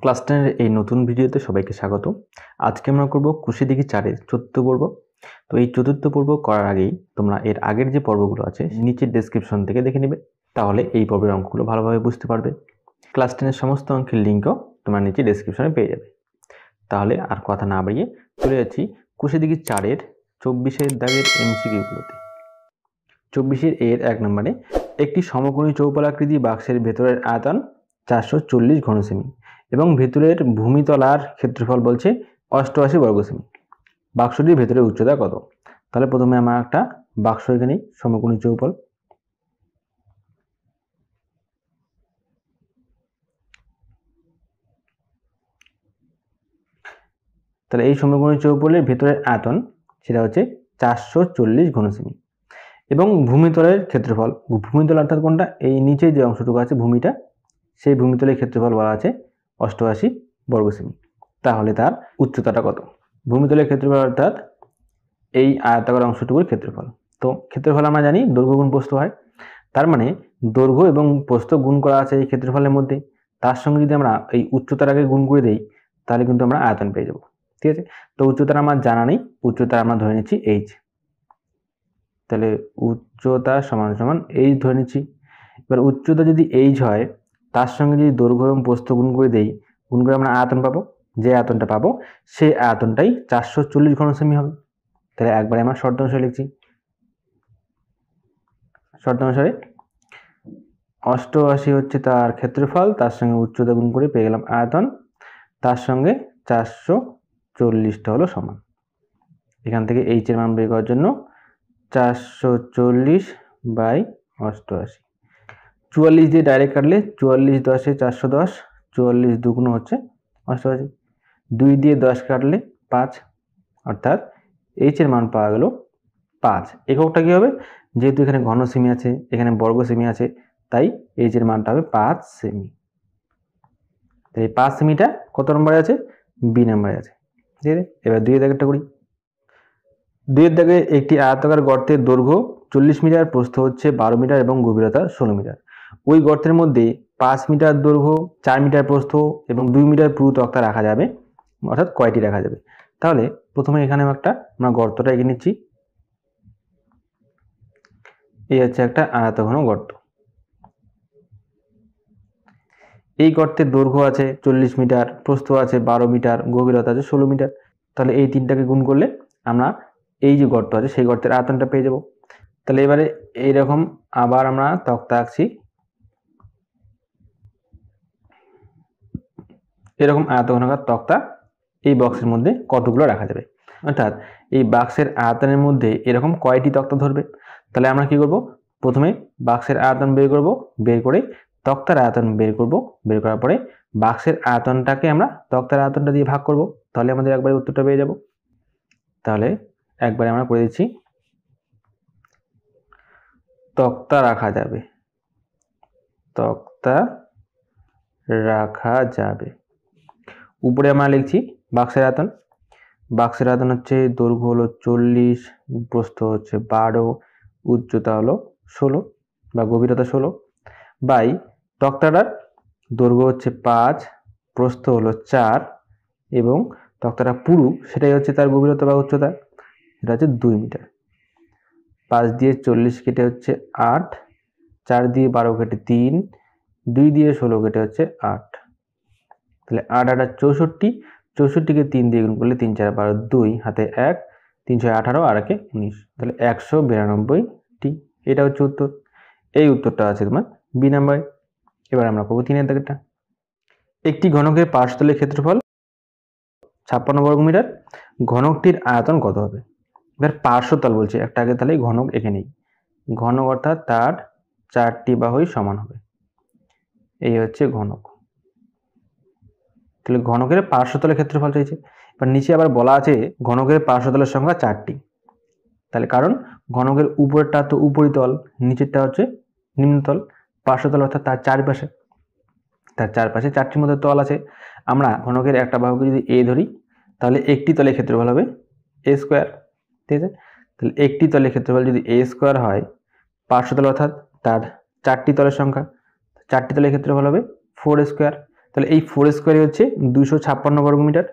Class 10 এর এই নতুন ভিডিওতে সবাইকে স্বাগত। আজকে আমরা করব কুশি দিঘি 4 এর চতুর্থ পর্ব। তো এই চতুর্থ পর্ব করার আগেই তোমরা এর আগের যে পর্বগুলো আছে নিচের ডেসক্রিপশন থেকে দেখে নেবে, তাহলে এই পর্বের অঙ্কগুলো ভালোভাবে বুঝতে পারবে। ক্লাস 10 এর সমস্ত অঙ্কের লিঙ্কও তোমরা নিচে ডেসক্রিপশনে পেয়ে যাবে। তাহলে আর কথা না বাড়িয়ে চলে যাচ্ছি কুশি দিঘি 4 এর 24 এর দাগের এমসিকিউগুলোতে। 24 এর 1 নম্বরে একটি সমকোণী চৌপলাকৃতি বাক্সের ভেতরের আয়তন 440 ঘন সেমি এবং ভেতরের ভূমিতলার ক্ষেত্রফল বলছে 88 বর্গ সেমি। বাক্সটির ভেতরের উচ্চতা কত? তাহলে প্রথমে আমরা একটা বাক্স এখানে সমকোণী চৌপল, তাহলে এই সমকোণী চৌপলের ভেতরের আয়তন সেটা হচ্ছে 440 ঘন সেমি এবং ভূমিতলের ক্ষেত্রফল, ভূমিতল অর্থাৎ কোনটা, এই নিচে যে অংশটুকু আছে ভূমিটা, সেই ভূমিতলের ক্ষেত্রফল বলা আছে 88 বর্গ সেমি। তাহলে তার উচ্চতাটা কত? ভূমিতলের ক্ষেত্রফল অর্থাৎ এই আয়তাকার অংশটুকুর ক্ষেত্রফল। তো ক্ষেত্রফল আমরা জানি দৈর্ঘ্য গুণ প্রস্থ হয়, তার মানে দৈর্ঘ্য এবং প্রস্থ গুণ করা আছে এই ক্ষেত্রফলের মধ্যে, তার সঙ্গে যদি আমরা এই উচ্চতাটাকে গুণ করে দেই তাহলে কিন্তু আমরা আয়তন পেয়ে যাব। ঠিক আছে, তো উচ্চতাটা আমার জানা নেই, উচ্চতা আমরা ধরে নিচ্ছি এইচ। তাহলে উচ্চতা সমান সমান এইচ ধরে নিচ্ছি। এবার উচ্চতা যদি এইচ হয়, তার সঙ্গে যদি দৈর্ঘ্য এবং প্রস্থ গুণ করে দেই, গুণ করে আমরা আয়তন পাবো। যে আয়তনটা পাবো সেই আয়তনটাই 440 ঘন সেমি হবে। তাহলে একবারে আমরা শর্ত অনুসারে লিখছি, শর্ত অনুসারে 88 হচ্ছে তার ক্ষেত্রফল, তার সঙ্গে উচ্চতা গুণ করে পেয়ে গেলাম আয়তন, তার সঙ্গে 440টা হলো সমান। এখান থেকে এইচ এর মান বের করার জন্য 440/88, 44 দিয়ে ডাইরেক্ট কাটলে 44 10 410, 44 দুগুণ হচ্ছে 88, 2 দিয়ে 10 কাটলে 5, অর্থাৎ এইচ এর মান পাওয়া গেল 5। এককটা কি হবে? যেহেতু এখানে ঘন সেমি আছে, এখানে বর্গ সেমি আছে, তাই এইচ এর মানটা হবে 5 সেমি। তাই 5 সেমিটা কত নম্বরে আছে? বি নম্বরে আছে। ঠিক আছে, এবার 2 এর দাগেরটা করি। 2 এর দাগে একটি আয়তাকার গর্তের দৈর্ঘ্য 40 মিটার, প্রস্থ হচ্ছে 12 মিটার এবং গভীরতা 16 মিটার। ওই গর্তের মধ্যে 5 মিটার দৈর্ঘ্য, 4 মিটার প্রস্থ এবং 2 মিটার পুরু তক্তা রাখা যাবে, অর্থাৎ কয়টি রাখা যাবে? তাহলে প্রথমে এখানে আমরা গর্তটা এঁকে নিচ্ছি। এই হচ্ছে একটা আয়তঘন গর্ত। এই গর্তের দৈর্ঘ্য আছে 40 মিটার, প্রস্থ আছে 12 মিটার, গভীরতা আছে 16 মিটার। তাহলে এই তিনটাকে গুণ করলে আমরা এই যে গর্ত আছে সেই গর্তের আয়তনটা পেয়ে যাব। তাহলে এবারে এইরকম আবার আমরা তক্তা আঁকছি, এরকম আয়তঘনাকার তক্তা এই বক্সের মধ্যে কতগুলো রাখা যাবে, অর্থাৎ এই বাক্সের আয়তনের মধ্যে এরকম কয়টি তক্তা ধরবে। তাহলে আমরা কি করব? প্রথমে বাক্সের আয়তন বের করব, বের করে তক্তার আয়তন বের করব, বের করার পরে বাক্সের আয়তনটাকে আমরা তক্তার আয়তনটা দিয়ে ভাগ করব, তাহলে আমাদের একবারে উত্তরটা পেয়ে যাব। তাহলে একবারে আমরা করে দিচ্ছি, তক্তা রাখা যাবে, তক্তা রাখা যাবে। উপরে আমরা লিখছি বাক্সের আয়তন। বাক্সের আয়তন হচ্ছে দৈর্ঘ্য হলো 40, প্রস্থ হচ্ছে 12, উচ্চতা হলো 16 বা গভীরতা 16, বাই তক্তাটার দৈর্ঘ্য হচ্ছে 5, প্রস্থ হলো 4 এবং তক্তাটা পুরু, সেটাই হচ্ছে তার গভীরতা বা উচ্চতা, এটা হচ্ছে 2 মিটার। 5 দিয়ে 40 কেটে হচ্ছে 8, 4 দিয়ে 12 কেটে 3, 2 দিয়ে 16 কেটে হচ্ছে 8। তাহলে 8 8 64, 64কে 3 দিয়ে গুণ করলে 3 4 12, 2 হাতে 1, 3 6 18 আর 1 19, তাহলে 192টি। এটা হচ্ছে উত্তর। এই উত্তরটা আছে তোমার বি নাম্বারে। এবার আমরা করবো 3 এর দাগেরটা। একটি ঘনকের পার্শ্বতলের ক্ষেত্রফল 56 বর্গ মিটার, ঘনকটির আয়তন কত হবে? এবার পার্শ্বতল বলছে, একটা আগে তাহলে ঘনক এঁকে নেই। ঘনক অর্থাৎ তার 4টি বাহুই সমান হবে, এই হচ্ছে ঘনক। তাহলে ঘনকের পার্শ্বতলের ক্ষেত্রফল চাইছে। এবার নিচে আবার বলা আছে ঘনকের পার্শ্বতলের সংখ্যা 4টি। তাহলে কারণ ঘনকের উপরেরটা তো উপরিতল, নিচেরটা হচ্ছে নিম্নতল, পার্শ্বতল অর্থাৎ তার চারপাশে, তার চারপাশে 4টির মধ্যে তল আছে। আমরা ঘনকের একটা বাহুকে যদি এ ধরি, তাহলে একটি তলের ক্ষেত্রফল হবে এ স্কোয়ার। ঠিক আছে, তাহলে একটি তলের ক্ষেত্রফল যদি এ স্কোয়ার হয়, পার্শ্বতল অর্থাৎ তার 4টি তলের সংখ্যা, 4টি তলের ক্ষেত্রফল হবে 4 স্কোয়ার। তাহলে এই 4 স্কোয়ারই হচ্ছে 256 বর্গমিটার।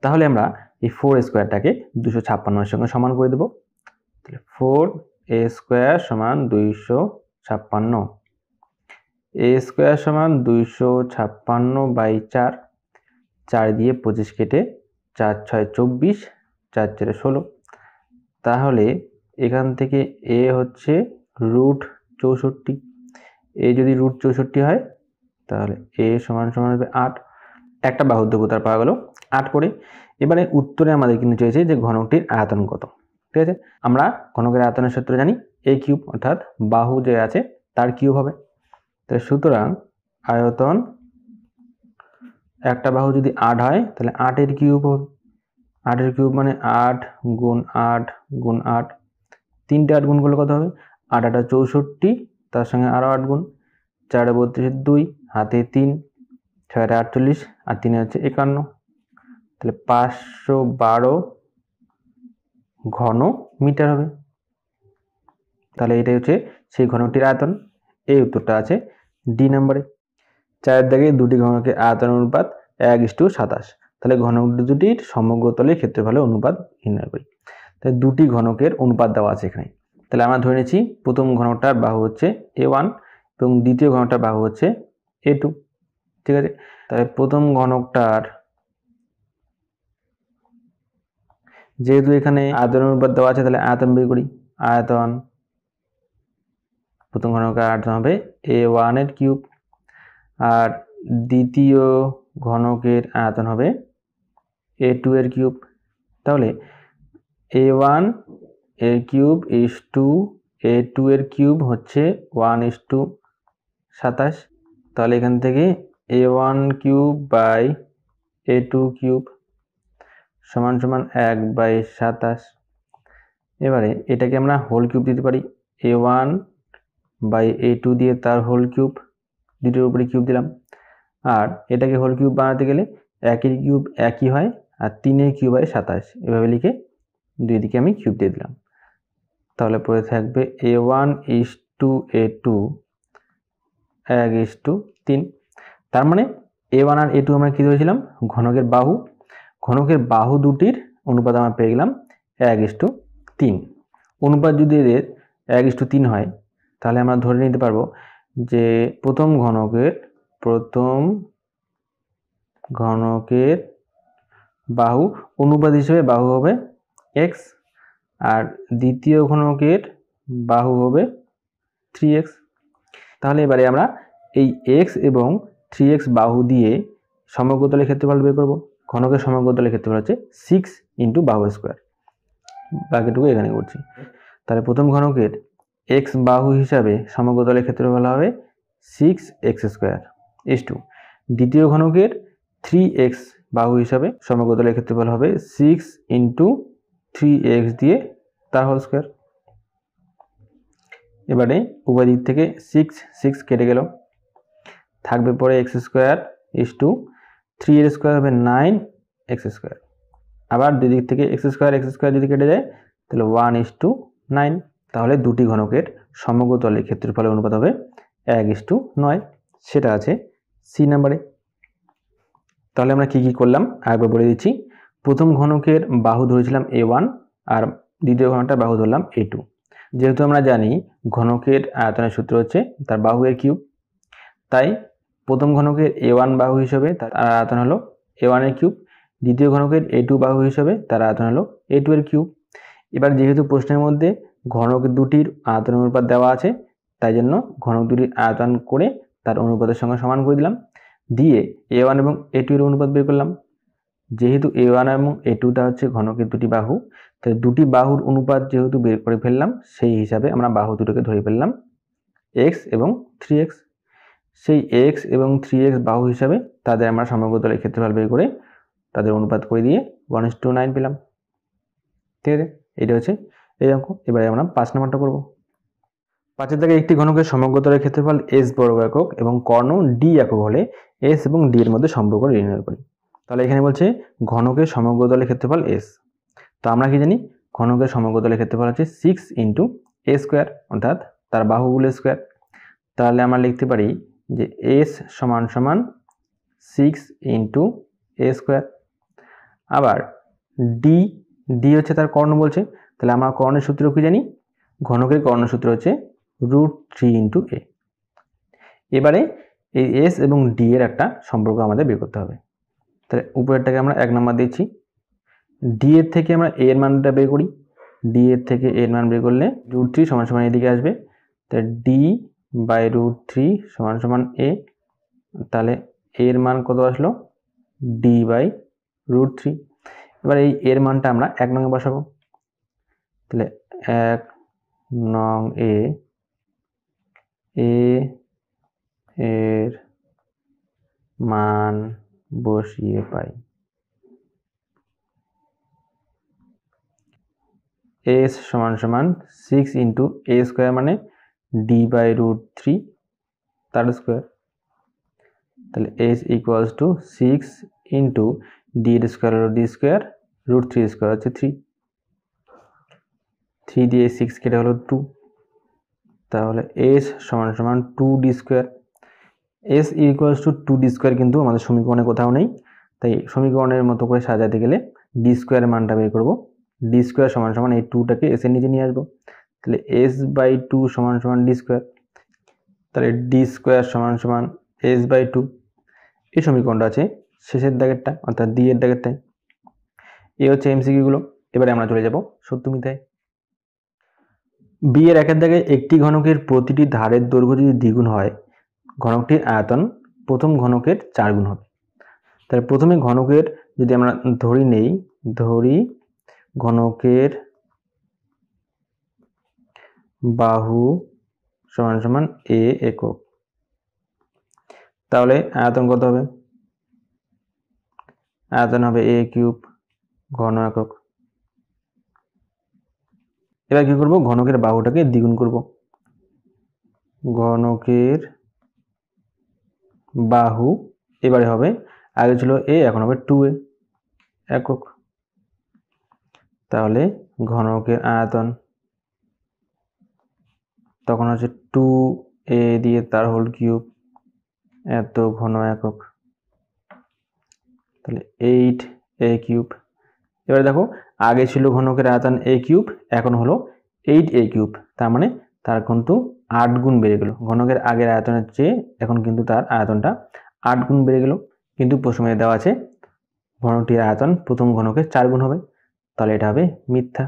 তাহলে আমরা এই 4 স্কোয়ারটাকে 256 এর সঙ্গে সমান করে দেব। তাহলে 4a স্কোয়ার সমান 256, a স্কোয়ার সমান 256/4, 4 দিয়ে 25 কেটে 4 6 24, 4 4 16। তাহলে এখান থেকে a হচ্ছে √64। a যদি √64 হয় তাহলে a সমান সমান হবে 8। একটা বাহুর দৈর্ঘ্য তার পাওয়া গেল 8 করে। এবারে উত্তরে আমাদের কিন্তু চেয়েছে যে ঘনকটির আয়তন কত। ঠিক আছে, আমরা ঘনকের আয়তনের সূত্র জানি a কিউব, অর্থাৎ বাহু যে আছে তার কিউব হবে। তাহলে সুতরাং আয়তন, একটা বাহু যদি 8 হয় তাহলে 8 এর কিউব হবে। 8 এর কিউব মানে 8 গুণ 8 গুণ 8, 3টে 8 গুণ করলে কত হবে? 8 8 64, তার সঙ্গে আরও 8 গুণ, 4 32, 2 হাতে 3, 6 48 আর 3 হচ্ছে 51। তাহলে 512 ঘন মিটার হবে। তাহলে এটাই হচ্ছে সেই ঘনকটির আয়তন। এই উত্তরটা আছে ডি নম্বরে। 4 দাগে দুটি ঘনকের আয়তন অনুপাত 1:27। তাহলে ঘনক দুটির সমগ্র তলের ক্ষেত্রফলের অনুপাত নির্ণয় করি। তাহলে দুটি ঘনকের অনুপাত দেওয়া আছে এখানে। তাহলে আমরা ধরে নিচ্ছি প্রথম ঘনকটার বাহু হচ্ছে a1 এবং দ্বিতীয় ঘনকটার বাহু হচ্ছে a2। ঠিক আছে, তাহলে প্রথম ঘনকটার যেহেতু এখানে আয়তন অনুপাত দেওয়া আছে তাহলে আয়তন বের করি। আয়তন, প্রথম ঘনকের আয়তন হবে a1 এর কিউব, আর দ্বিতীয় ঘনকের আয়তন হবে a2 এর কিউব। তাহলে a1 এর কিউব ইজ টু a2 এর কিউব হচ্ছে 1:27। তাহলে এখান থেকে a1 cube by a2 cube সমান সমান 1/27। এবারে এটাকে আমরা হোল কিউব দিতে পারি। a1 বাই a2 দিয়ে তার হোল কিউব, দুটোর উপরে কিউব দিলাম। আর এটাকে হোল কিউব বানাতে গেলে একের কিউব একই হয় আর 3 কিউব হয় 27। এভাবে লিখে দুই দিকে আমি কিউব দিয়ে দিলাম। তাহলে পরে থাকবে a1 ইজ টু a2 1:3। তার মানে a1 আর a2 আমরা কি ধরেছিলাম? ঘনকের বাহু। ঘনকের বাহু দুটির অনুপাত আমরা পেয়ে গেলাম 1:3। অনুপাত যদি এদের 1:3 হয় তাহলে আমরা ধরে নিতে পারবো যে প্রথম ঘনকের বাহু অনুপাত হিসেবে বাহু হবে x, আর দ্বিতীয় ঘনকের বাহু হবে 3x। তাহলে এবারে আমরা এই x এবং 3x বাহু দিয়ে সমগ্র তলের ক্ষেত্রফল বের করব। ঘনকের সমগ্র তলের ক্ষেত্রফল হচ্ছে 6 ইন্টু বাহু স্কোয়ার। বাকিটুকু এখানে করছি। তাহলে প্রথম ঘনকের x বাহু হিসাবে সমগ্র তলের ক্ষেত্রফল হবে 6x স্কোয়ার ইজ টু দ্বিতীয় ঘনকের 3x বাহু হিসাবে সমগ্র তলের ক্ষেত্রফল হবে 6 ইন্টু 3x দিয়ে তার হোল স্কোয়ার। এবারে উভয় দিক থেকে 6 কেটে গেল, থাকবে পরে x স্কোয়ার ইজ টু 3 এর স্কোয়ার হবে 9x স্কোয়ার। আবার দুই দিক থেকে x স্কোয়ার যদি কেটে যায় তাহলে 1:9। তাহলে দুটি ঘনকের সমগ্র তলের ক্ষেত্রফলের অনুপাত হবে 1:9। সেটা আছে সি নাম্বারে। তাহলে আমরা কি করলাম আরেকবার বলে দিচ্ছি। প্রথম ঘনকের বাহু ধরেছিলাম a1 আর দ্বিতীয় ঘনকটার বাহু ধরলাম a2। যেহেতু আমরা জানি ঘনকের আয়তনের সূত্র হচ্ছে তার বাহু এর কিউব, তাই প্রথম ঘনকের a1 বাহু হিসেবে তার আয়তন হলো a1 এর কিউব, দ্বিতীয় ঘনকের a2 বাহু হিসেবে তার আয়তন হলো a2 এর কিউব। এবার যেহেতু প্রশ্নের মধ্যে ঘনক দুটির আয়তন অনুপাত দেওয়া আছে তাই জন্য ঘনক দুটির আয়তন করে তার অনুপাতের সঙ্গে সমান করে দিলাম, দিয়ে a1 এবং a2 এর অনুপাত বের করলাম। যেহেতু a1 এবং a2টা হচ্ছে ঘনকের দুটি বাহু, তাই দুটি বাহুর অনুপাত যেহেতু বের করে ফেললাম সেই হিসাবে আমরা বাহু দুটোকে ধরে ফেললাম x এবং 3x। সেই x এবং 3x বাহু হিসাবে তাদের আমরা সমগ্র তলের ক্ষেত্রফল বের করে তাদের অনুপাত করে দিয়ে 1:9 পেলাম। ঠিক আছে, এটা হচ্ছে এই অঙ্ক। এবারে আমরা 5 নম্বরটা করব। 5 এর দাগে একটি ঘনকের সমগ্র তলের ক্ষেত্রফল s বর্গ একক এবং কর্ণ d একক হলে s এবং d এর মধ্যে সম্পর্ক নির্ণয় করি। তাহলে এখানে বলছে ঘনকের সমগ্র তলের ক্ষেত্রফল s। তো আমরা কি জানি ঘনকের সমগ্র তলের ক্ষেত্রফল হচ্ছে 6 ইন্টু a স্কোয়ার, অর্থাৎ তার বাহুগুলো স্কোয়ার। তাহলে আমরা লিখতে পারি যে s সমান সমান 6 ইন্টু এ স্কোয়ার। আবার ডি, ডি হচ্ছে তার কর্ণ বলছে, তাহলে আমরা কর্ণের সূত্র কি জানি? ঘনকের কর্ণ সূত্র হচ্ছে √3 ইন্টু এ। এবারে এই এস এবং ডি এর একটা সম্পর্ক আমাদের বের করতে হবে। তাহলে উপরেরটাকে আমরা 1 নম্বর দিচ্ছি। ডি এর থেকে আমরা এ এর মানটা বের করি। ডি এর থেকে এ এর মান বের করলে √3 সমান সমান এদিকে আসবে। তাহলে ডি বাই √3 সমান সমান এ। তাহলে এর মান কত আসলো? D by √3। এবার এই এর মানটা আমরা 1 নং এ বসাবো। তাহলে 1 নং এ এর মান বসিয়ে পাই এস সমান সমান 6 ইন্টু এ স্কোয়ার মানে ডি বাই √3 তার স্কোয়ার। তাহলে S equals to 6 into D এর স্কোয়ার হলো ডি স্কোয়ার, √3 স্কোয়ার হচ্ছে 3, 3 দিয়ে 6 কেটে হলো 2। তাহলে এস সমান সমান 2d square. S equals to 2d square কিন্তু আমাদের সমীকরণে কোথাও নেই, তাই সমীকরণের মতো করে সাজাতে গেলে ডি স্কোয়ারের মানটা বের করবো। ডি স্কোয়ার সমান সমান এই 2টাকে এস এর নিচে নিয়ে আসবো। তাহলে এস বাই 2 সমান সমান ডি স্কোয়ার। তাহলে ডি স্কোয়ার সমান সমান এস বাই 2। এই সমীকরণটা আছে শেষের দাগেরটা, অর্থাৎ ডি এর দাগেরটাই। এই হচ্ছে এমসিকিউ গুলো। এবারে আমরা চলে যাব সত্য মিথ্যায়। বি এর 1 এর দাগে একটি ঘনকের প্রতিটি ধারের দৈর্ঘ্য যদি দ্বিগুণ হয়, ঘনকটির আয়তন প্রথম ঘনকের 4 গুণ হবে। তাহলে প্রথমে ঘনকের যদি আমরা ধরি ঘনকের বাহু সমান সমান এ একক, তাহলে আয়তন কত হবে? আয়তন হবে এ কিউব ঘন একক। এবার কি করব? ঘনকের বাহুটাকে দ্বিগুণ করব। ঘনকের বাহু এবারে হবে, আগে ছিল এ, এখন হবে 2a একক। তাহলে ঘনকের আয়তন তখন হচ্ছে 2a দিয়ে তার হোল কিউব এত ঘন একক, তাহলে 8a কিউব। এবারে দেখো আগে ছিল ঘনকের আয়তন a কিউব, এখন হলো 8a কিউব, তার মানে তার কিন্তু 8 গুণ বেড়ে গেল। ঘনকের আগের আয়তনের চেয়ে এখন কিন্তু তার আয়তনটা 8 গুণ বেড়ে গেল। কিন্তু প্রশ্নে দেওয়া আছে ঘনকটির আয়তন প্রথম ঘনকের 4 গুণ হবে, তাহলে এটা হবে মিথ্যা।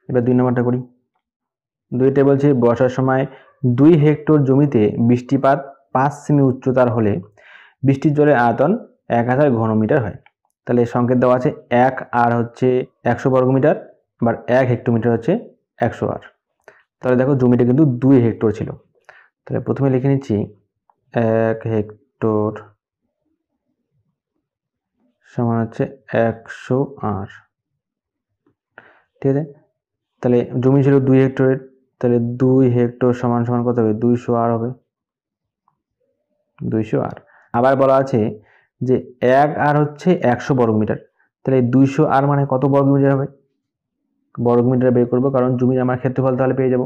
এবার 2 নম্বরটা করি। 2তে বলছে বর্ষার সময় 2 হেক্টর জমিতে বৃষ্টিপাত 5 সেমি উচ্চতার হলে বৃষ্টির জলের আয়তন 1000 ঘনমিটার হয়। তাহলে সংকেত দেওয়া আছে 1 আর হচ্ছে 100 বর্গমিটার, আবার 1 হেক্টোমিটার হচ্ছে 100 আর। তাহলে দেখো জমিটা কিন্তু 2 হেক্টর ছিল। তাহলে প্রথমে লিখে নিচ্ছি 1 হেক্টর সমান হচ্ছে 100 আর। ঠিক আছে, তাহলে জমি ছিল 2 হেক্টরের, তাহলে 2 হেক্টর সমান সমান কত হবে? 200 আর হবে, 200 আর। আবার বলা আছে যে 1 আর হচ্ছে 100 বর্গমিটার, তাহলে 200 আর মানে কত বর্গমিটার হবে? বর্গমিটার বের করবো, কারণ জমির আমার ক্ষেত্রফল তাহলে পেয়ে যাব।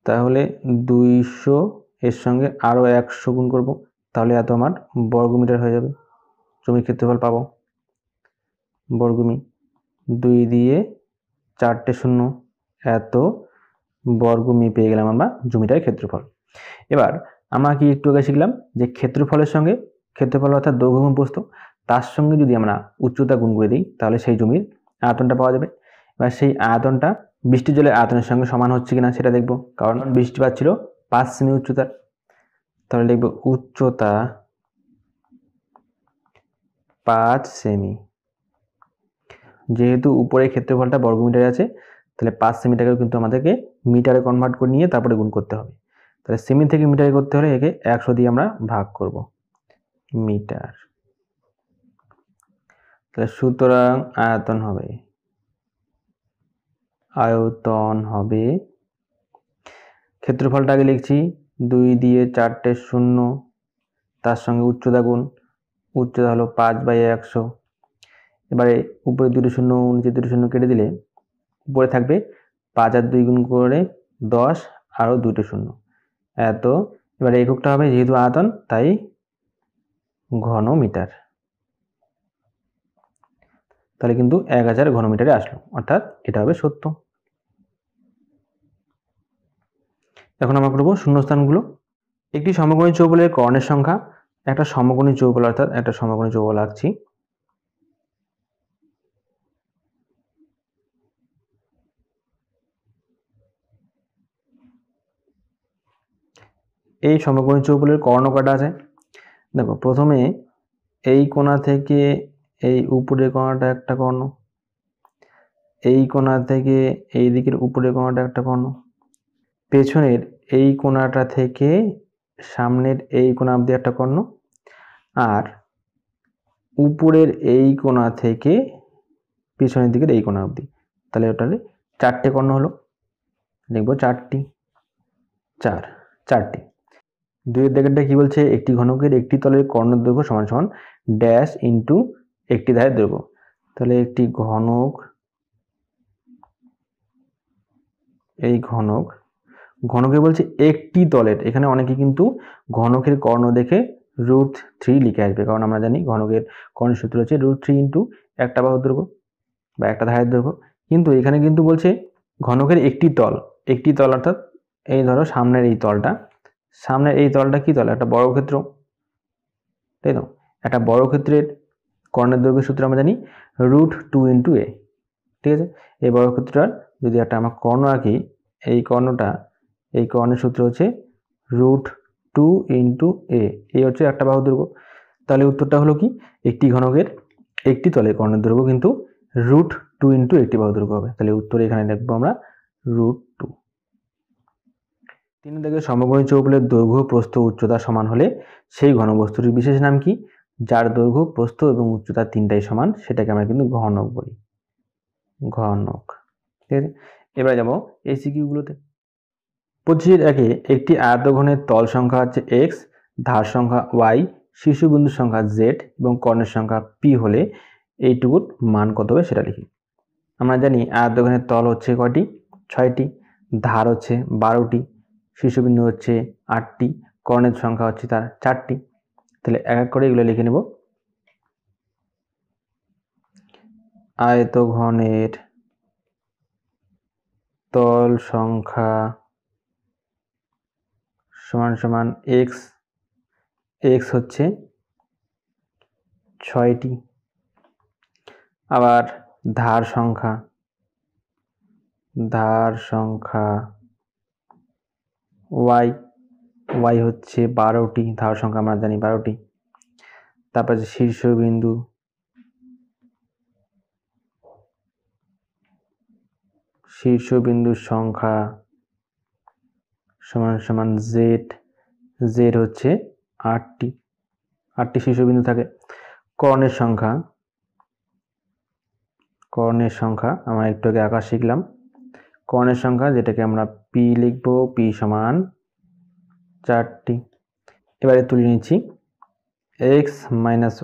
তাহলে 200 এর সঙ্গে আরো 100 গুণ করব, তাহলে এত আমার বর্গমিটার হয়ে যাবে। জমির ক্ষেত্রফল পাবো বর্গমি, 2 দিয়ে 4টে শূন্য, এত বর্গমি পেয়ে গেলাম আমরা জমিটার ক্ষেত্রফল। এবার আমরা কি একটু আগে শিখলাম যে ক্ষেত্রফলের সঙ্গে ক্ষেত্রফল অর্থাৎ দৈর্ঘ্য গুণ প্রস্থ, তার সঙ্গে যদি আমরা উচ্চতা গুণ করে দিই তাহলে সেই জমির আয়তনটা পাওয়া যাবে। এবার সেই আয়তনটা বৃষ্টির জলের আয়তনের সঙ্গে সমান হচ্ছে কিনা সেটা দেখব, কারণ বৃষ্টিপাত ছিল 5 সেমি উচ্চতার। তাহলে লিখব উচ্চতা 5 সেমি। যেহেতু উপরে ক্ষেত্রফলটা বর্গমিটারে আছে, তাহলে 5 সেমিটাকেও কিন্তু আমাদেরকে মিটারে কনভার্ট করে নিয়ে তারপরে গুণ করতে হবে। তাহলে সেমি থেকে মিটারে করতে হলে একে 100 দিয়ে আমরা ভাগ করব মিটার। তাহলে সুতরাং আয়তন হবে ক্ষেত্রফলটা আগে লিখছি 2 দিয়ে 4টে শূন্য, তার সঙ্গে উচ্চতা গুণ, উচ্চতা হলো 5/100। এবারে উপরে 2 শূন্য নিচে 2 শূন্য কেটে দিলে উপরে থাকবে 5 আর 2 গুণ করে 10 আরও 2 শূন্য, এত, এবারে এককটা হবে যেহেতু আয়তন তাই ঘনমিটার, তাহলে কিন্তু 1000 ঘনমিটারে আসলো, অর্থাৎ এটা হবে সত্য। এখন আমরা করব শূন্যস্থানগুলো। একটি সমকোণী চৌবলের কর্ণের সংখ্যা, একটা সমকোণী চৌবল অর্থাৎ একটা সমকোণী চৌবল আঁকছি। এই সমকোণী চৌবলের কর্ণ কয়টা আছে? দেখো প্রথমে এই কোণা থেকে এই উপরের কোণাটা একটা কর্ণ, এই কোণা থেকে এই দিকের উপরের কোণাটা একটা কর্ণ, পেছনের এই কোণাটা থেকে সামনের এই কোণা অবধি একটা কর্ণ, আর উপরের এই কোণা থেকে পিছনের দিকের এই কোণা অবধি, তাহলে ওটা 4টে কর্ণ হলো। লিখবো 4টি, 4টি। দুইয়ের দাগেরটা কি বলছে? একটি ঘনকের একটি তলের কর্ণের দৈর্ঘ্য সমান সমান ড্যাশ ইন্টু একটি ধারের দৈর্ঘ্য। তাহলে একটি ঘনক, এই ঘনকে বলছে একটি তলের, এখানে অনেকে কিন্তু ঘনকের কর্ণ দেখে √3 লিখে আসবে, কারণ আমরা জানি ঘনকের কর্ণের সূত্র হচ্ছে √3 ইন্টু একটা বাহুর দৈর্ঘ্য বা একটা ধারের দৈর্ঘ্য। কিন্তু এখানে কিন্তু বলছে ঘনকের একটি তল অর্থাৎ এই ধরো সামনের এই তলটা, সামনের এই তলটা কি তল? একটা বর্গক্ষেত্র, তাই তো? একটা বর্গক্ষেত্রের কর্ণের দৈর্ঘ্যের সূত্র আমরা জানি √2 ইন্টু a, ঠিক আছে? এই বর্গক্ষেত্রটার যদি একটা আমরা কর্ণ আঁকি, এই কর্ণের সূত্র হচ্ছে √2 ইন্টু a, এই হচ্ছে একটা বাহুর দৈর্ঘ্য। তাহলে উত্তরটা হলো কি? একটি ঘনকের একটি তলের কর্ণের দৈর্ঘ্য কিন্তু √2 ইন্টু একটি বাহুর দৈর্ঘ্য হবে। তাহলে উত্তর এখানে লিখবো আমরা √2। 3 দাগের সমকোণী চৌবলের দৈর্ঘ্য, প্রস্থ, উচ্চতা সমান হলে সেই ঘনবস্তুটির বিশেষ নাম কি? যার দৈর্ঘ্য, প্রস্থ এবং উচ্চতা তিনটাই সমান, সেটাকে আমরা কিন্তু ঘনক বলি, ঘনক। ঠিক আছে, এবারে যাবো এসিকিউ গুলোতে। 25-এ একটি আয়তঘনের তল সংখ্যা হচ্ছে x, ধার সংখ্যা y, শীর্ষবিন্দুর সংখ্যা z এবং কর্ণের সংখ্যা p হলে এইটুকুর মান কত হবে সেটা লিখি। আমরা জানি আয়তঘনের তল হচ্ছে কয়টি? 6টি, ধার হচ্ছে 12টি, শীর্ষবিন্দু হচ্ছে 8টি, কর্ণের সংখ্যা হচ্ছে তার 4টি। তাহলে এক এক করে এগুলো লিখে নেব। আয়তঘনের তল সংখ্যা সমান সমান x, x হচ্ছে 6টি, আবার ধার সংখ্যা y, y হচ্ছে 12টি, ধার সংখ্যা আমরা জানি 12টি। তারপর শীর্ষবিন্দুর সংখ্যা সমান সমান z, z হচ্ছে 8টি, 8টি শীর্ষবিন্দু থাকে। কর্ণের সংখ্যা আমরা একটু আগে আঁকা শিখলাম, কর্ণের সংখ্যা যেটাকে আমরা p লিখবো, p সমান 4টি। এবারে তুলে নিচ্ছি x minus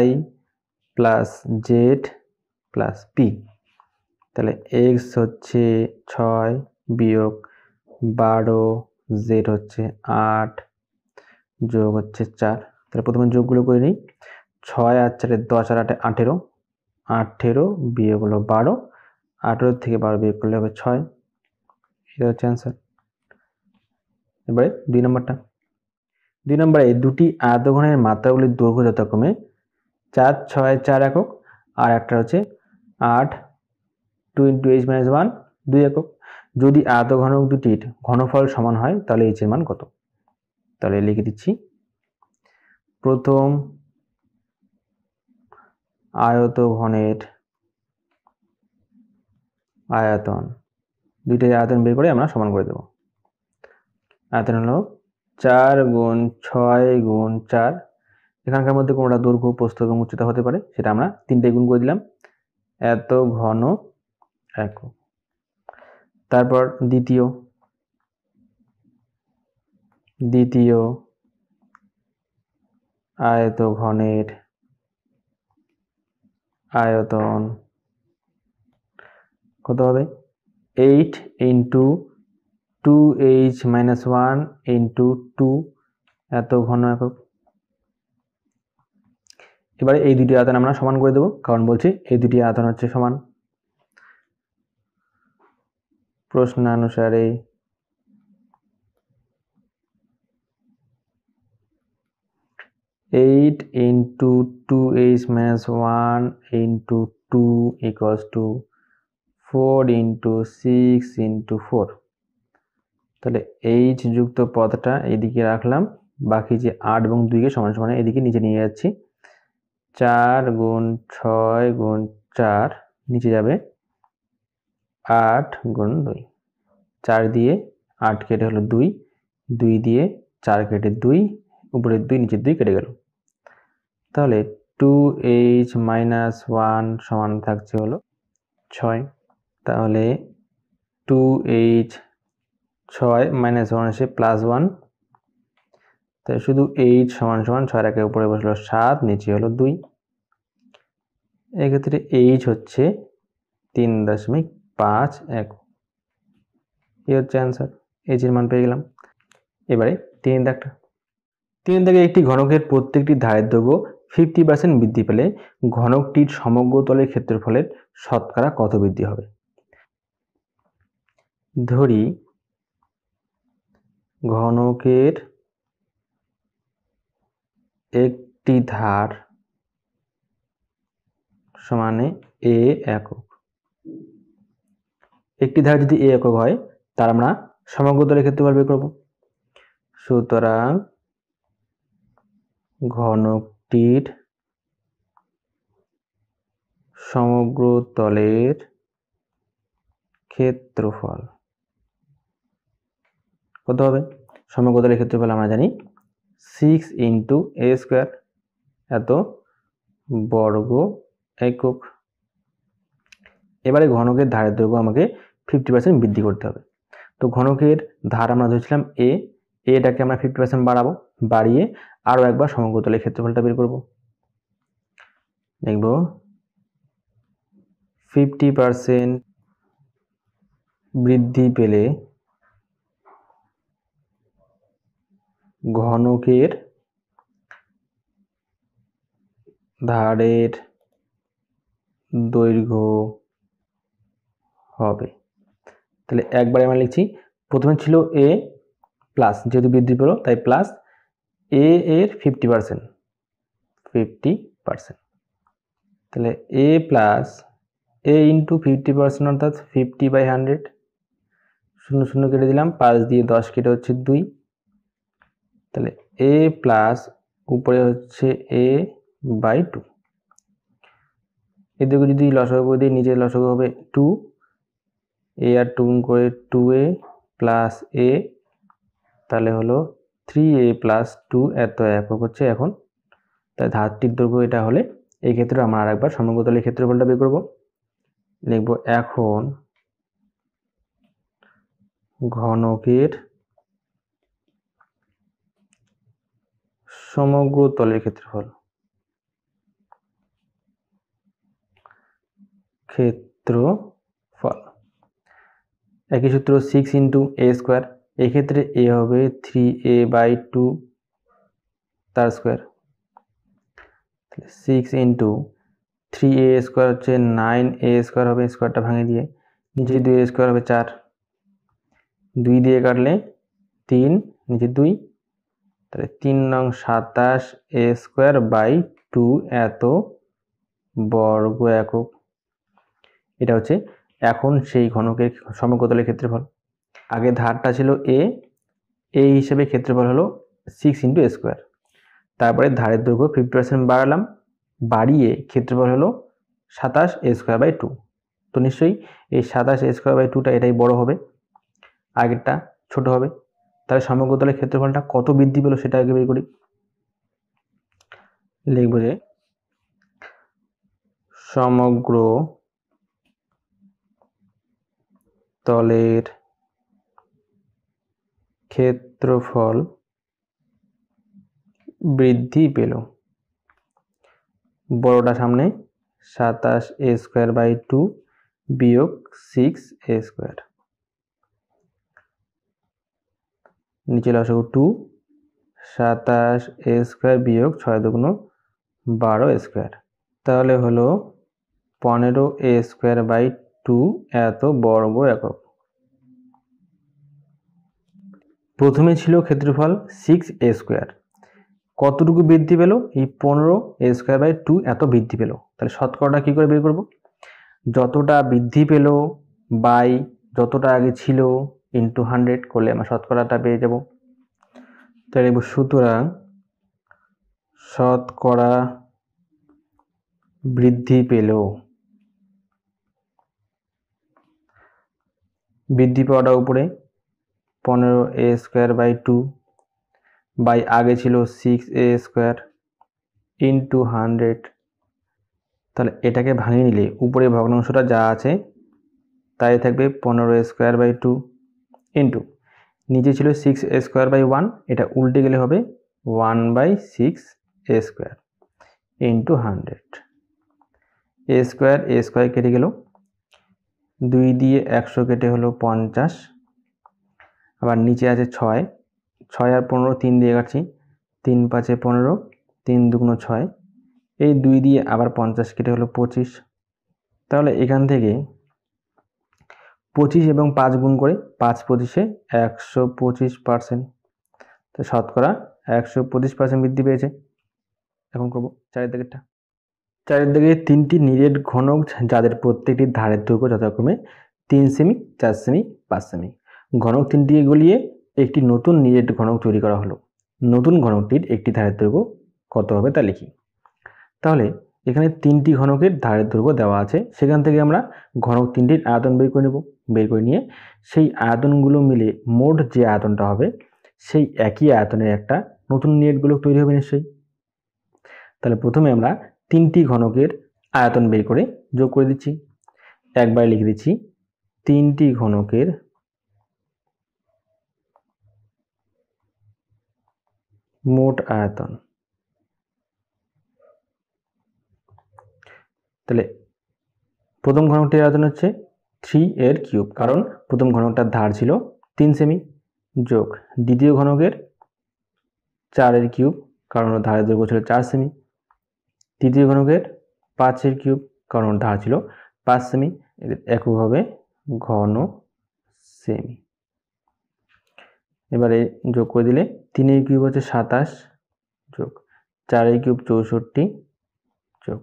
y plus z plus p। তাহলে x হচ্ছে 6 বিয়োগ 12, z হচ্ছে 8 যোগ হচ্ছে 4। তাহলে প্রথমে যোগগুলো করে নিই। 6 আর 4 10 আর 8 18, 18 বিয়োগ হলো 12, 18 থেকে 12 বিয়োগ করলে হবে 6, এটা হচ্ছে অ্যান্সার। এবারে 2 নম্বরটা। 2 নম্বরে দুটি আয়তঘনের মাত্রাগুলির দৈর্ঘ্য যথাক্রমে 4, 6, 4 একক, আর একটা হচ্ছে 8, 2 × h-1 2 একক। যদি আয়তঘনক দুটির ঘনফল সমান হয় তাহলে h এর মান কত? তাহলে লিখে দিচ্ছি। প্রথম আয়তঘনের আয়তন, দুইটার আয়তন বের করে আমরা সমান করে দেব। আয়তন হলো 4 × 6 × 4, এখানকার মধ্যে কোনটা দৈর্ঘ্য, প্রস্থ এবং উচ্চতা হতে পারে সেটা আমরা 3টে গুণ করে দিলাম, এত ঘন একক। তারপর দ্বিতীয় আয়তঘনের আয়তন কত হবে? 8 × 2 2h-1 ইন্টু 2 এত ঘন একক। এবারে এই দুটি আয়তন আমরা সমান করে দেব, কারণ বলছি এই দুটি আয়তন হচ্ছে সমান। প্রশ্নানুসারে 8 into 2h-1 into 2 equals to 4 into 6 into 4। তাহলে h যুক্ত পদটা এদিকে রাখলাম, বাকি যে 8 এবং 2 কে সমান সমান এদিকে নিচে নিয়ে যাচ্ছি। 4 গুণ 6 গুণ 4 নিচে যাবে 8 গুণ 2। 4 দিয়ে 8 কেটে হলো 2, 2 দিয়ে 4 কেটে 2, উপরের 2 নিচের 2 কেটে গেল। তাহলে 2h-1 সমান থাকছে হলো 6। তাহলে 2h 6 - 1 এসে +1, তাই শুধু h সমান সমান 6 এর উপরে বসলো 7, নিচে হলো 2। এক্ষেত্রে h হচ্ছে 3.5 একক। এই হচ্ছে অ্যান্সার, h এর মান পেয়ে গেলাম। এবারে 3 দাগটা। 3 দাগে একটি ঘনকের প্রত্যেকটি ধারের দৈর্ঘ্য 50% বৃদ্ধি পেলে ঘনকটির সমগ্র তলের ক্ষেত্রফলের শতকরা কত বৃদ্ধি হবে? ধরি ঘনকের একটি ধার সমানে a একক। একটি ধার যদি a একক হয়, তার আমরা সমগ্র তলের ক্ষেত্রফল বের করব। সুতরাং ঘনকটির সমগ্র তলের ক্ষেত্রফল কত হবে? সমগ্র তলের ক্ষেত্রফল আমরা জানি 6 into a স্কয়ার, এত বর্গ একক। এবারে ঘনকের ধারের দৈর্ঘ্য আমাকে 50% বৃদ্ধি করতে হবে। তো ঘনকের ধার আমরা ধরেছিলাম a, এটাকে আমরা 50% বাড়াবো, বাড়িয়ে আরো একবার সমগ্র তলের ক্ষেত্রফলটা বের করব। লিখব 50% বৃদ্ধি পেলে ঘনকের ধারের দৈর্ঘ্য হবে। তাহলে একবারে আমরা লিখছি, প্রথমে ছিল a প্লাস, যেহেতু বৃদ্ধি পেল তাই প্লাস a এর 50%, তাহলে a প্লাস a ইন্টু 50% অর্থাৎ 50/100। 0 0 কেটে দিলাম, 5 দিয়ে 10 কেটে হচ্ছে 2। তাহলে a প্লাস উপরে হচ্ছে a/2। এদিকে যদি লসাগু করে দিই, নিচে লসাগু হবে 2, a আর 2 করে 2a প্লাস a, তাহলে হলো 3a প্লাস 2 এত একক হচ্ছে এখন। তাই ধারটির দৈর্ঘ্য এটা হলে এই ক্ষেত্রে আমরা আরেকবার সমগ্র তলের ক্ষেত্রফলটা বের করব। লিখব এখন ঘনকের সমগ্র তলের ক্ষেত্রফল একই সূত্র 6 into a স্কয়ার। এই ক্ষেত্রে a হবে 3a/2 তার স্কয়ার। 6 into 3a স্কয়ার হচ্ছে 9a স্কয়ার হবে, স্কয়ারটা ভাঙে দিয়ে নিচে 2a স্কয়ার হবে 4, 2 দিয়ে কাটলে 3, নিচে 2, তাহলে 3 নং 27 a স্কয়ার বাই 2 এত বর্গ একক। এটা হচ্ছে এখন সেই ঘনকের সমগ্র তলের ক্ষেত্রফল। আগে ধারটা ছিল a হিসেবে ক্ষেত্রফল হলো 6 into a স্কয়ার। তারপরে ধারের দৈর্ঘ্য 50% বাড়ালাম, বাড়িয়ে ক্ষেত্রফল হলো 27 a স্কয়ার বাই 2। তো নিশ্চয়ই এই 27 a স্কয়ার বাই 2টা এটাই বড় হবে, আগেরটা ছোট হবে। তাহলে সমগ্র তলের ক্ষেত্রফলটা কত বৃদ্ধি পেল সেটা আগে বের করি। লিখব যে সমগ্র তলের ক্ষেত্রফল বৃদ্ধি পেল, বড়টা সামনে 27 a স্কয়ার বাই 2 বিয়োগ 6 a স্কয়ার। নিচে লসাগু 2, 27 a স্কোয়ার বিয়োগ 6 দুগুণ 12 স্কোয়ার, তাহলে হলো 15 a স্কোয়ার বাই 2 এত বর্গ একক। প্রথমে ছিল ক্ষেত্রফল 6 a স্কোয়ার, কতটুকু বৃদ্ধি পেল? এই 15 a স্কোয়ার বাই 2 এত বৃদ্ধি পেল। তাহলে শতকরাটা কি করে বের করব? যতটা বৃদ্ধি পেল বাই যতটা আগে ছিল ইন্টু 100 করলে আমরা শতকরাটা পেয়ে যাব। তাই লিখব সুতরাং শতকরা বৃদ্ধি পেল, বৃদ্ধি পাওয়াটা উপরে 15 a স্কোয়ার বাই 2 বাই আগে ছিল 6 a স্কোয়ার ইন্টু 100। তাহলে এটাকে ভাঙিয়ে নিলে উপরে ভগ্নাংশটা যা আছে তাই থাকবে 15 a স্কোয়ার বাই 2 ইন্টু নিচে ছিল 6 a স্কোয়ার বাই 1, এটা উল্টে গেলে হবে 1 by 6 a square into 100। a square কেটে গেল, 2 দিয়ে 100 কেটে হলো 50, আবার নিচে আছে 6, 6 আর 15 3 দিয়ে কাটছি, 3 5 15, 3 দুগুণ 6, এই 2 দিয়ে আবার 50 কেটে হলো 25। তাহলে এখান থেকে 25 এবং 5 গুণ করে 5 25-এ 125%, তো শতকরা 125% বৃদ্ধি পেয়েছে। এখন করবো চারের দিকেরটা। চারের দিকে 3টি নিরেট ঘনক যাদের প্রত্যেকটি ধারের দৈর্ঘ্য যথাক্রমে 3 সেমি, 4 সেমি, 5 সেমি। ঘনক 3টিকে গলিয়ে একটি নতুন নিরেট ঘনক তৈরি করা হলো। নতুন ঘনকটির একটি ধারের দৈর্ঘ্য কত হবে তা লিখি। তাহলে এখানে 3টি ঘনকের ধারের দৈর্ঘ্য দেওয়া আছে, সেখান থেকে আমরা ঘনক 3টির আয়তন বের করে নেব। বের করে নিয়ে সেই আয়তনগুলো মিলে মোট যে আয়তনটা হবে সেই একই আয়তনের একটা নতুন নিরেট গোলক তৈরি হবে নিশ্চয়ই। তাহলে প্রথমে আমরা 3টি ঘনকের আয়তন বের করে যোগ করে দিচ্ছি। একবার লিখে দিচ্ছি 3টি ঘনকের মোট আয়তন। তাহলে প্রথম ঘনকটির আয়তন হচ্ছে 3 এর কিউব, কারণ প্রথম ঘনকটার ধার ছিল 3 সেমি, যোগ দ্বিতীয় ঘনকের 4 এর কিউব, কারণ ধারের দৈর্ঘ্য ছিল 4 সেমি, তৃতীয় ঘনকের 5 এর কিউব, কারণ ধার ছিল 5 সেমি, একক হবে ঘন সেমি। এবারে যোগ করে দিলে 3 এর কিউব হচ্ছে 27, যোগ 4 এর কিউব 64, যোগ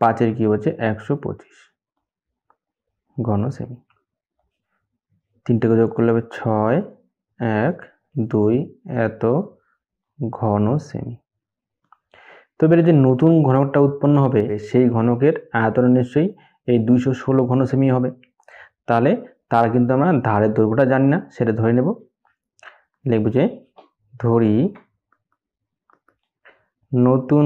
5 এর কিউব হচ্ছে 125 ঘন সেমি। 3টাকে যোগ করলে হবে 6, 1, 2 এত ঘন সেমি। তো এবারে যে নতুন ঘনকটা উৎপন্ন হবে সেই ঘনকের আয়তন নিশ্চয়ই এই 216 ঘন সেমি হবে। তাহলে তার কিন্তু আমরা ধারের দৈর্ঘ্যটা জানি না, সেটা ধরে নেব। লিখব যে ধরি নতুন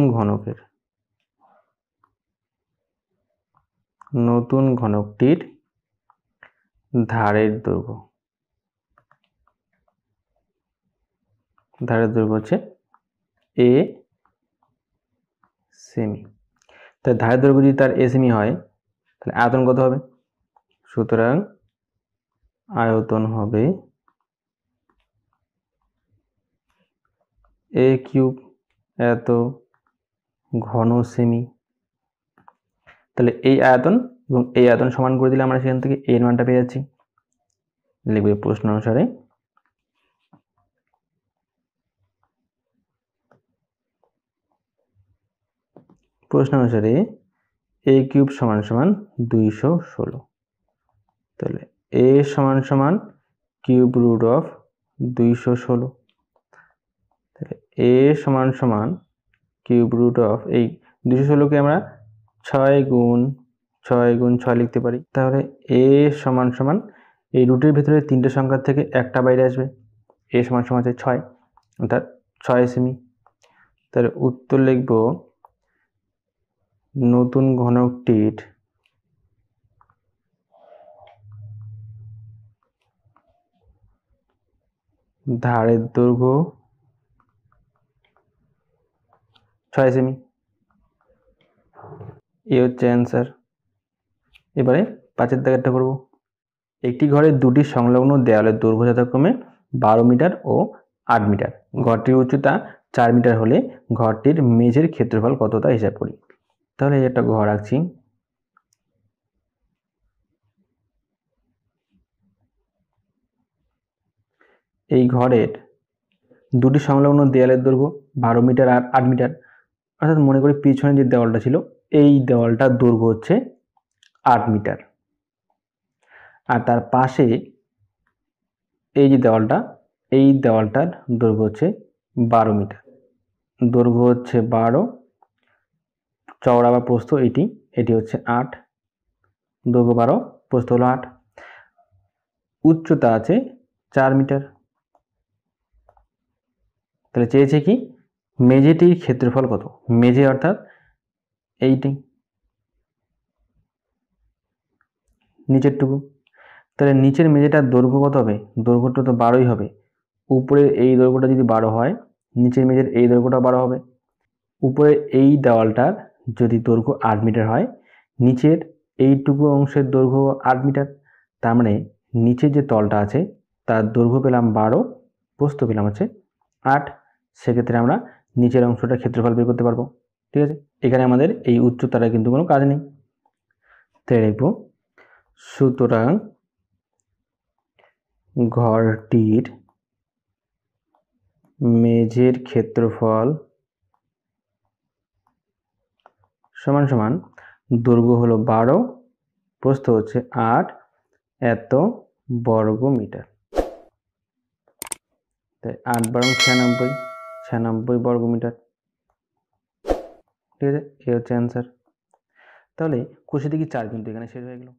ঘনকটির ধারের দৈর্ঘ্য হচ্ছে a সেমি। তাই ধারের দৈর্ঘ্য যদি তার a সেমি হয় তাহলে আয়তন কত হবে? সুতরাং আয়তন হবে a কিউব এত ঘন সেমি। তাহলে এই আয়তন এবং এই আয়তন সমান করে দিলে আমরা সেখান থেকে এর মানটা পেয়ে যাচ্ছি। লিখবে প্রশ্ন অনুসারে a কিউব সমান সমান 216। তাহলে a সমান সমান কিউব রুট অফ 216। তাহলে a সমান সমান কিউব রুট অফ এই 216কে আমরা 6 গুণ 6 লিখতে পারি। তাহলে a সমান সমান এই রুটের ভিতরে 3টে সংখ্যার থেকে একটা বাইরে আসবে, a সমান সমান হচ্ছে 6, অর্থাৎ 6 সেমি। তাহলে উত্তর লিখব নতুন ঘনকটির ধারের দৈর্ঘ্য 6 সেমি। এই হচ্ছে অ্যান্সার। এবারে 5এর দাগেরটা করব। একটি ঘরের দুটি সংলগ্ন দেয়ালের দৈর্ঘ্য যথাক্রমে 12 মিটার ও 8 মিটার। ঘরটির উচ্চতা 4 মিটার হলে ঘরটির মেঝের ক্ষেত্রফল কত তা হিসাব করি। তাহলে একটা ঘর আঁকছি। এই ঘরের দুটি সংলগ্ন দেয়ালের দৈর্ঘ্য 12 মিটার আর 8 মিটার। অর্থাৎ মনে করি পিছনে যে দেওয়ালটা ছিল এই দেওয়ালটার দৈর্ঘ্য হচ্ছে 8 মিটার, আর তার পাশে এই যে দেওয়ালটা, এই দেওয়ালটার দৈর্ঘ্য হচ্ছে 12 মিটার। দৈর্ঘ্য হচ্ছে 12, চওড়া বা প্রস্থ এটি হচ্ছে 8, দৈর্ঘ্য 12, প্রস্থ হলো 8, উচ্চতা আছে 4 মিটার। তাহলে চেয়েছে কি মেঝেটির ক্ষেত্রফল কত। মেঝে অর্থাৎ এইটি নিচেরটুকু। তাহলে নিচের মেঝেটার দৈর্ঘ্য কত হবে, দৈর্ঘ্যটা তো 12ই হবে। উপরের এই দৈর্ঘ্যটা যদি 12 হয়, নিচের মেঝের এই দৈর্ঘ্যটা 12 হবে। উপরে এই দেওয়ালটার যদি দৈর্ঘ্য 8 মিটার হয়, নিচের এইটুকু অংশের দৈর্ঘ্য 8 মিটার। তার মানে নিচের যে তলটা আছে তার দৈর্ঘ্য পেলাম 12, প্রস্থ পেলাম হচ্ছে 8। সেক্ষেত্রে আমরা নিচের অংশটার ক্ষেত্রফল বের করতে পারবো। ঠিক আছে, এখানে আমাদের এই উচ্চতাটা কিন্তু কোনো কাজ নেই। তাই লিখব সুতরাং ঘরটির মেঝের ক্ষেত্রফল সমান সমান দৈর্ঘ্য হলো 12, প্রস্থ হচ্ছে 8, এত বর্গ মিটার। তাই 8 বারং 96, 96 বর্গ মিটার। ঠিক আছে, এই হচ্ছে অ্যান্সার। তাহলে কোষে দেখি 4 কিন্তু এখানে শেষ হয়ে গেল।